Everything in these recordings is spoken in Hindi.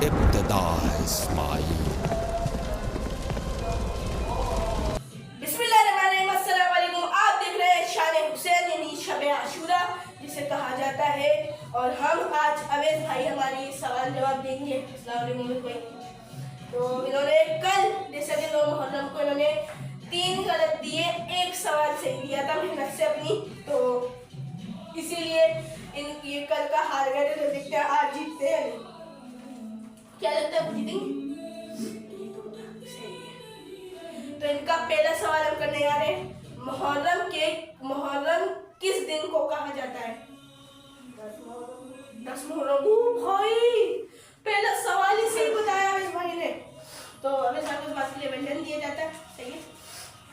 इब्तिदा इस्माइल। बिस्मिल्लाहिर्रहमानिर्रहीम, अस्सलाम वालेकुम। आप देख रहे हैं शान हुसैन यानी शब आशूरा जिसे कहा जाता है, और हम आज अवैध भाई हमारी सवाल जवाब देंगे। अस्सलाम वालेकुम भाई। तो इन्होंने कल जैसे कि 9 मुहर्रम को इन्होंने 3 गलत दिए, एक सवाल सही दिया था मेहनत से अपनी, तो इसीलिए ये कल का हार गए। तो देखते हैं आज जीतते हैं नहीं। क्या लगता है जीतेंगे? तो इनका पहला सवाल हम करने जा रहे हैं। मुहर्रम किस दिन को कहा जाता है? 10 मुहर्रम। भाई पहला सवाल ही सही बताया इस भाई ने। तो हमें साथ उस बात के लिए अभिनंदन दिया जाता है। सही है,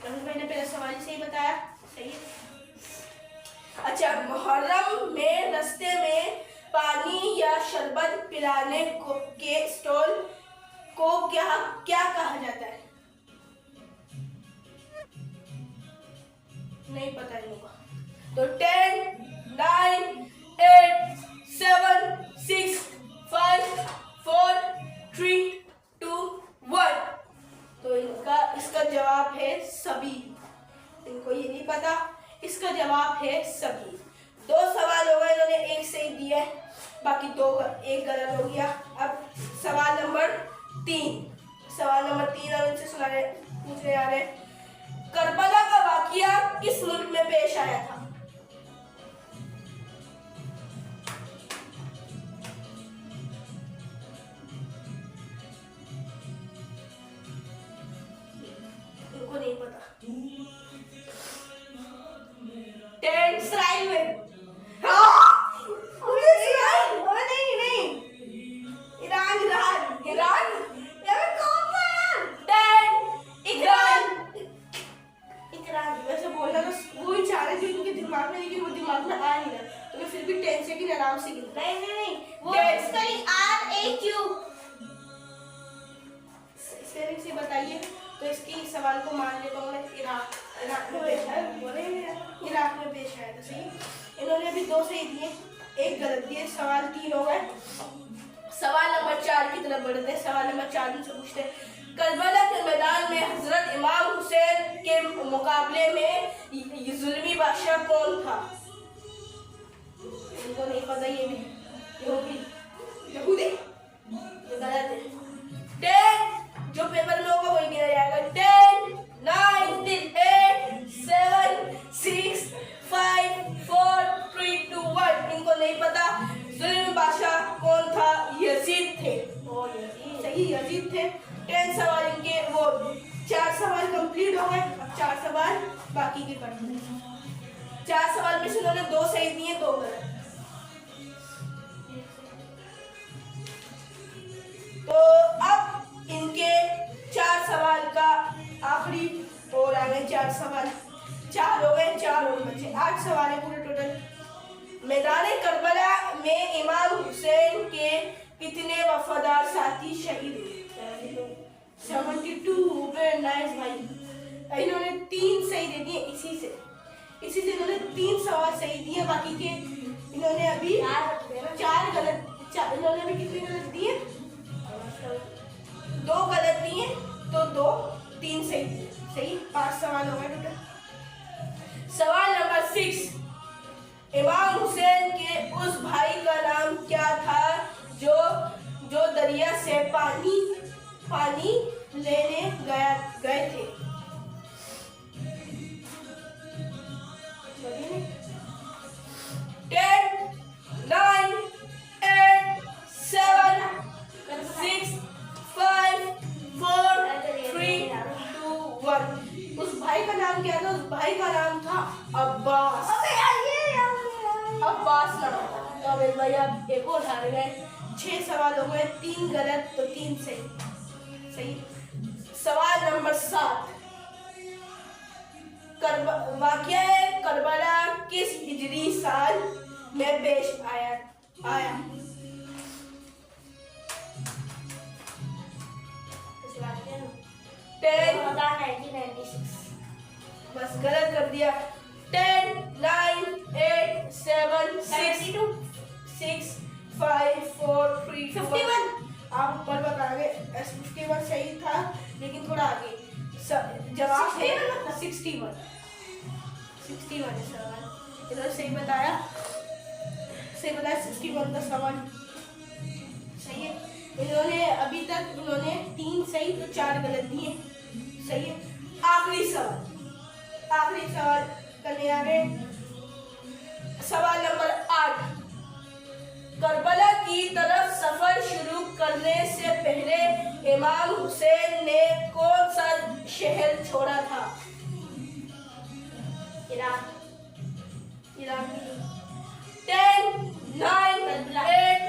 रमेश भाई ने पहला सवाल ही सही बताया। सही है। अच्छा, मुहर्रम में रास्ते में पानी या शरबत पिलाने के स्टॉल को क्या कहा जाता है? नहीं पता इन लोगों को। तो 10, 9, 8, 7, 6, 5, 4, 3, 2, 1। तो इसका जवाब है सभी। इनको ये नहीं पता, इसका जवाब है सभी। 2 सवाल हो गए, इन्होंने एक सही दिया है, बाकी एक गलत हो गया। अब सवाल नंबर 3 हम इनसे पूछने जा रहे हैं। करबला का वाकया किस मुल्क में पेश आया था? इनको नहीं पता। 10 इसराइल में। वैसे बोलना तो वो ही चाह रहे थे उनके दिमाग में, लेकिन वो दिमाग में आ नहीं रहा, तो मैं फिर भी 10 सेकंड आराम से गिनता। नहीं वो स्पेलिंग RAQ स्पेलिंग से बताइए। तो इसकी सवाल को मान लेता हूँ मैं। इराक में पेश आया, बोले इराक में पेश आया था। सही। इन्होंने अभी 2 सही दिए, एक गलत दिए। सवाल 3 हो गए। सवाल नंबर 4 की तरफ बढ़ते हैं। सवाल नंबर 4 से पूछते हैं, करबला के मैदान में हजरत इमाम हुसैन के मुकाबले में जुल्मी बादशाह कौन था? इनको नहीं पता। ये भी यहूदी। ये गलत है। 10 जो पेपर में होगा वही गिना जाएगा। 10, 9, 8, 7, 6, 5, 4, 3, 2, 1। इनको नहीं पता। जुल्मी बादशाह कौन था? यजीद थे। सही, यजीद थे। 10 सवाल इनके, वो 4 सवाल कंप्लीट हो गए। अब 4 सवाल बाकी के करते हैं। 4 सवाल में से उन्होंने 2 सही दिए, 2 गलत। तो अब इनके 4 सवाल का आखिरी और आ गए 4 सवाल। 4 हो गए, 4 और बचे। 8 सवाल है पूरे टोटल। मैदान करबला में इमाम हुसैन के कितने वफादार साथी शहीद हुए? 72। वेरी नाइस भाई। इन्होंने 3 सही दे दिए। इसी से इन्होंने 3 सवाल सही दिए, बाकी के इन्होंने अभी 4 गलत। इन्होंने अभी कितने गलत दिए? 2 गलत दिए, तो 2, 3 सही दिए। सही। 5 सवाल हो गए टोटल। सवाल नंबर 6, इमाम हुसैन के उस भाई का नाम क्या था जो दरिया से पानी लेने गए थे? 10, 9, 8, 7, 6, 5, 4, 3, 2, 1। उस भाई का नाम क्या था? उस भाई का नाम था अब्बास। अब्बास नाम था। तो अब भाई आप एक और हार गए। 6 सवाल हो गए, 3 गलत, तो 3 सही। सवाल नंबर 7, वाकया करबला किस हिजरी साल में पेश आया? 1996। बस गलत कर दिया। 10, 9, 8, 7, 6, 5, 4, 3, 51। आप ऊपर बताओगे S51 सही था लेकिन थोड़ा आगे जवाब है 61 है सवाल। इन्होंने सही बताया 61 का सवाल सही है। इन्होंने अभी तक 3 सही तो 4 गलत दिए सही है। आखिरी सवाल करने आ गए। सवाल नंबर 8, करबला की तरफ सफर शुरू करने से पहले इमाम हुसैन ने कौन सा शहर छोड़ा था? इराक। 10 9 8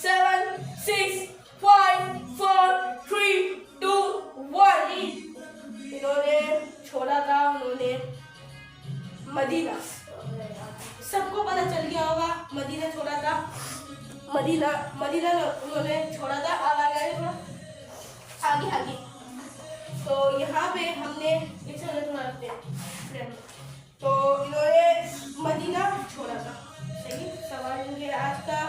7 6 5 4 3 2 1 इन्होंने छोड़ा था मदीना। सबको पता चल गया होगा मदीना छोड़ा था। मदीना उन्होंने छोड़ा था। अब आगे तो यहाँ पे हमने तो इन्होंने मदीना छोड़ा था सही। सवाल इनके आज का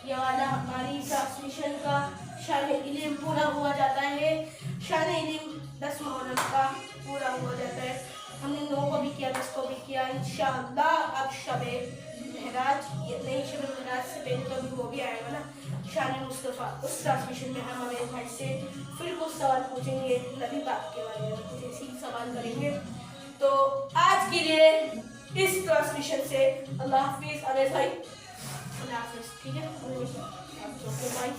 ये वाला हमारी ट्रांसमिशन का शान इल्म पूरा हुआ जाता है। शान इल्म 10 मुहर्रम का पूरा हुआ जाता है। हमने 9 को भी किया, 10 को भी किया। इंशाअल्लाह अब शबे महराज से पहले तो अभी वो भी आएगा ना शान मुस्तफ़ा, उस ट्रांसमिशन में हम हमारे भाई से फिर कुछ सवाल पूछेंगे नबी पाक के बारे में, कुछ ऐसे ही सवाल करेंगे। तो आज के लिए इस ट्रांसमिशन से अल्लाह हाफिज़। अनस भाई अल्लाह हाफिज़। ठीक है भाई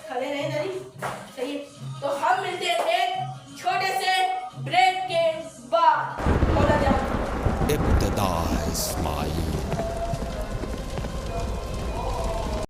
खड़े रहे सही है। तो हम मिलते हैं एक छोटे से